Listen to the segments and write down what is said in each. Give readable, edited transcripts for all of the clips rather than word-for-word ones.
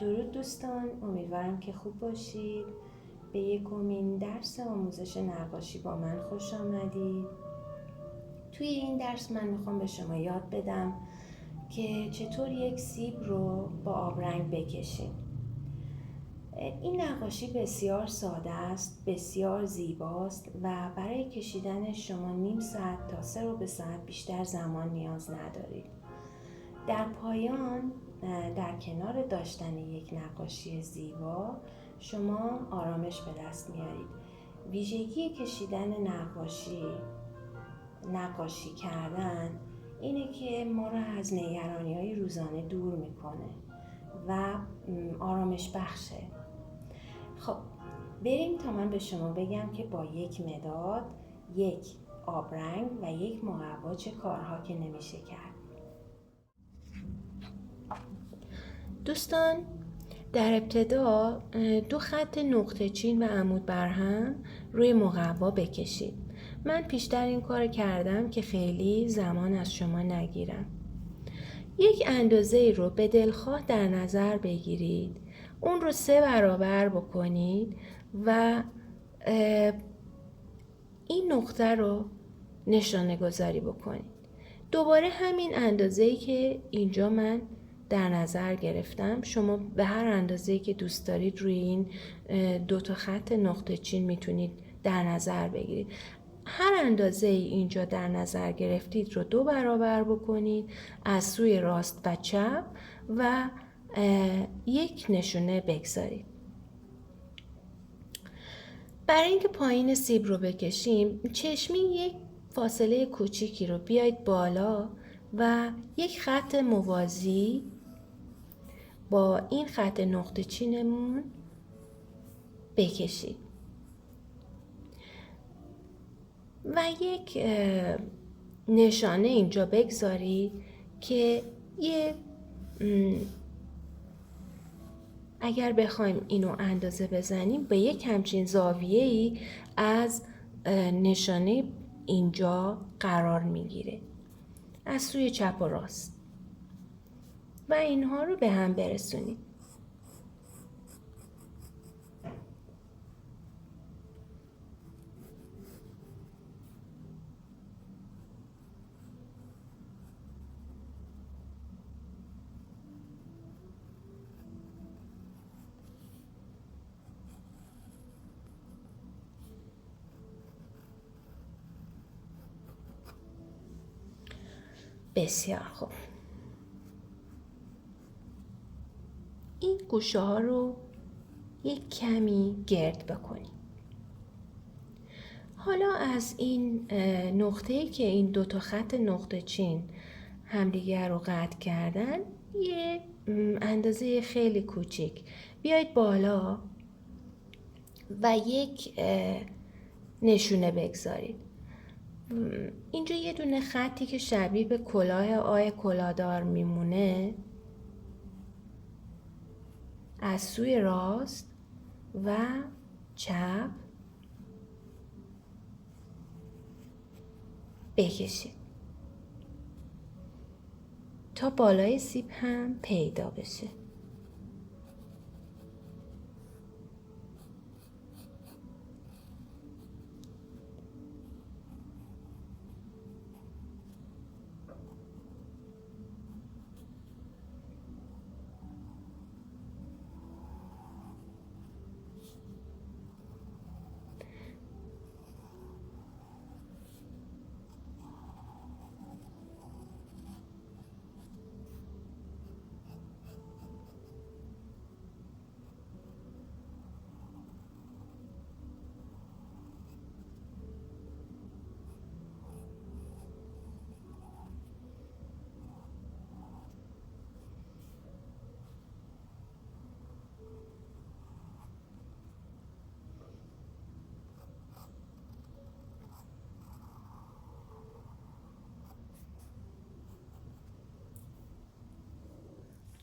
درود دوستان، امیدوارم که خوب باشید. به یکمین درس آموزش نقاشی با من خوش آمدید. توی این درس من میخوام به شما یاد بدم که چطور یک سیب رو با آبرنگ بکشیم. این نقاشی بسیار ساده است، بسیار زیباست و برای کشیدن شما نیم ساعت تا 3 ساعت بیشتر زمان نیاز ندارید. در پایان، در کنار داشتن یک نقاشی زیبا، شما آرامش به دست میارید. ویژگی کشیدن نقاشی کردن اینه که ما را از نگرانی‌های روزانه دور میکنه و آرامش بخشه. خب بریم تا من به شما بگم که با یک مداد، یک آبرنگ و یک مقوا چه کارها که نمیشه کرد. دوستان، در ابتدا 2 خط نقطه چین و عمود برهم روی مقوا بکشید. من پیشتر این کار کردم که خیلی زمان از شما نگیرم. یک اندازه رو به دلخواه در نظر بگیرید، اون رو 3 برابر بکنید و این نقطه رو نشانه گذاری بکنید. دوباره همین اندازه‌ای که اینجا من در نظر گرفتم، شما به هر اندازه‌ای که دوست دارید روی این 2 خط نقطه چین میتونید در نظر بگیرید. هر اندازه‌ای اینجا در نظر گرفتید رو 2 برابر بکنید از سوی راست و چپ و یک نشونه بگذارید. برای اینکه پایین سیب رو بکشیم، چشمی یک فاصله کوچیکی رو بیایید بالا و یک خط موازی با این خط نقطه چینمون بکشید و یک نشانه اینجا بگذارید که اگر بخوایم اینو اندازه بزنیم به یک همچین زاویه‌ای از نشانه اینجا قرار میگیره از سوی چپ و راست و اینها رو به هم برسونیم. بسیار خوب. این گوشه ها رو یک کمی گرد بکنیم. حالا از این نقطه‌ای که این 2 خط نقطه چین همدیگر رو قطع کردن، یه اندازه خیلی کوچیک بیایید بالا و یک نشونه بگذارید. اینجا یه دونه خطی که شبیه به کلاه آی کلاهدار میمونه از سوی راست و چپ بکشید تا بالای سیب هم پیدا بشه.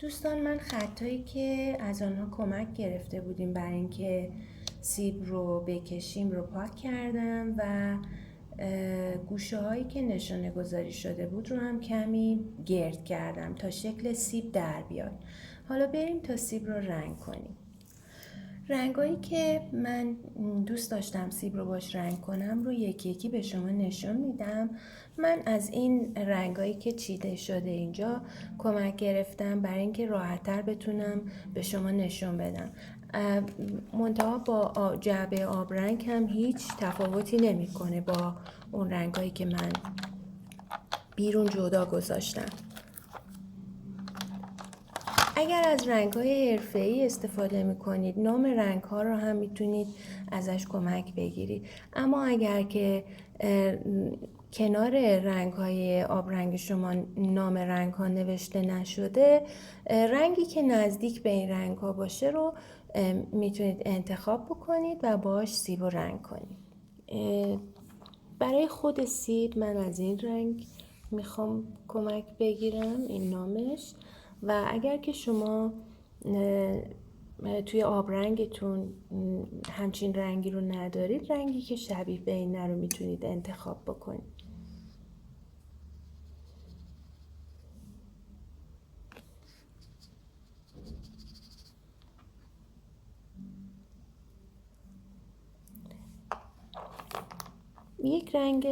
دوستان، من خطایی که از آنها کمک گرفته بودیم برای اینکه سیب رو بکشیم رو پاک کردم و گوشه هایی که نشانه گذاری شده بود رو هم کمی گرد کردم تا شکل سیب در بیاد. حالا بریم تا سیب رو رنگ کنیم. رنگایی که من دوست داشتم سیب رو باش رنگ کنم رو یکی یکی به شما نشون میدم. من از این رنگایی که چیده شده اینجا کمک گرفتم برای اینکه راحت‌تر بتونم به شما نشون بدم. منتها با جعبه آبرنگ هم هیچ تفاوتی نمیکنه با اون رنگایی که من بیرون جدا گذاشتم. اگر از رنگ‌های حرفه‌ای استفاده می‌کنید، نام رنگ‌ها رو هم می‌تونید ازش کمک بگیرید. اما اگر که کنار رنگ‌های آبرنگ شما نام رنگ‌ها نوشته نشده، رنگی که نزدیک به این رنگ‌ها باشه رو می‌تونید انتخاب بکنید و باهاش سیب رو رنگ کنید. برای خود سیب من از این رنگ میخوام کمک بگیرم، این نامش. و اگر که شما توی آبرنگتون همچین رنگی رو ندارید، رنگی که شبیه به این رو میتونید انتخاب بکنید. یک رنگ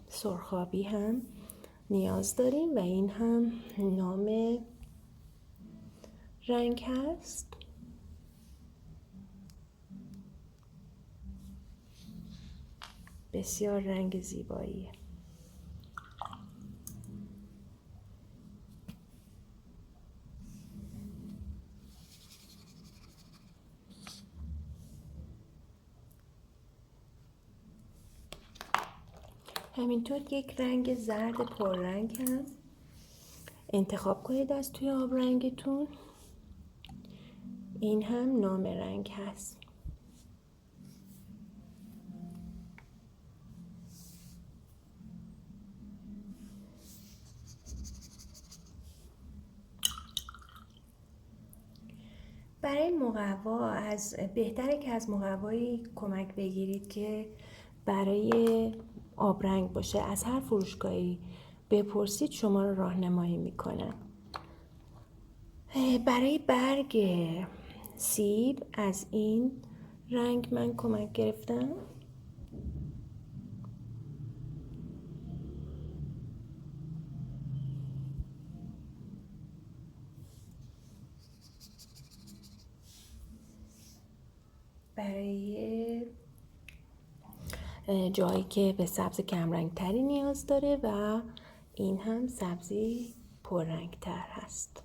سرخابی هم نیاز داریم و این هم نام رنگ هست. بسیار رنگ زیباییه. همینطور یک رنگ زرد پررنگ هم انتخاب کنید از توی آبرنگتون. این هم نام رنگ هست. برای مقوا بهتره که از مقوایی کمک بگیرید که برای آبرنگ باشه. از هر فروشگاهی بپرسید شما رو راهنمایی میکنن. برای برگ سیب از این رنگ من کمک گرفتم. برای جایی که به سبز کمرنگ تری نیاز داره و این هم سبزی پررنگ تر هست.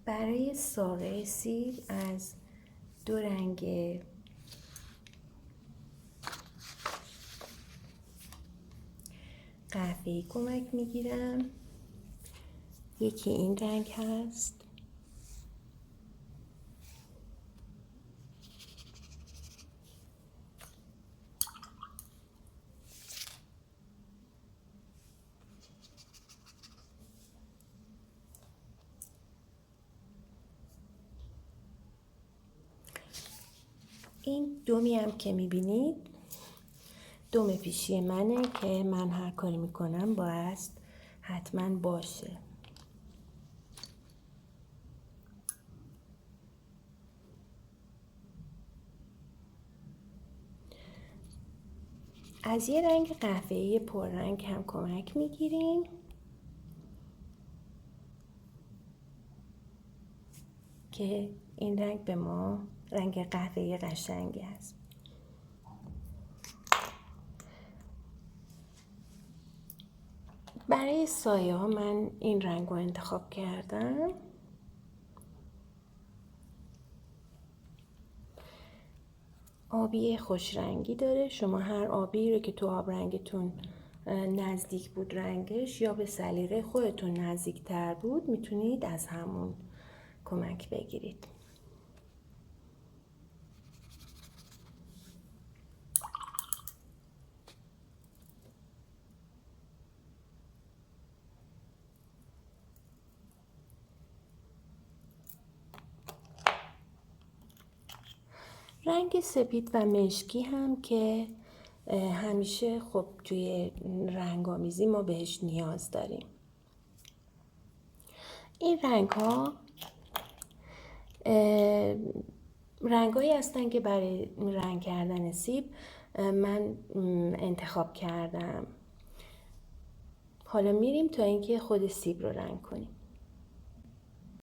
برای ساقه سیب از دو رنگ قهوه‌ای کمک میگیرم. یکی این رنگ هست این دومی هم که میبینید دوم پیشی منه که من هر کاری میکنم باید حتما باشه. از یه رنگ قهوه‌ای پررنگ هم کمک میگیریم که این رنگ به ما رنگ قهوه‌ای قشنگی است. برای سایه ها من این رنگ رو انتخاب کردم. آبی خوش رنگی داره. شما هر آبی رو که تو آبرنگتون نزدیک بود رنگش یا به سلیقه خودتون نزدیک تر بود میتونید از همون کمک بگیرید. رنگ سپید و مشکی هم که همیشه خب توی رنگ‌آمیزی ما بهش نیاز داریم. این رنگ‌هایی هستن که برای رنگ کردن سیب من انتخاب کردم. حالا میریم تا اینکه خود سیب رو رنگ کنیم.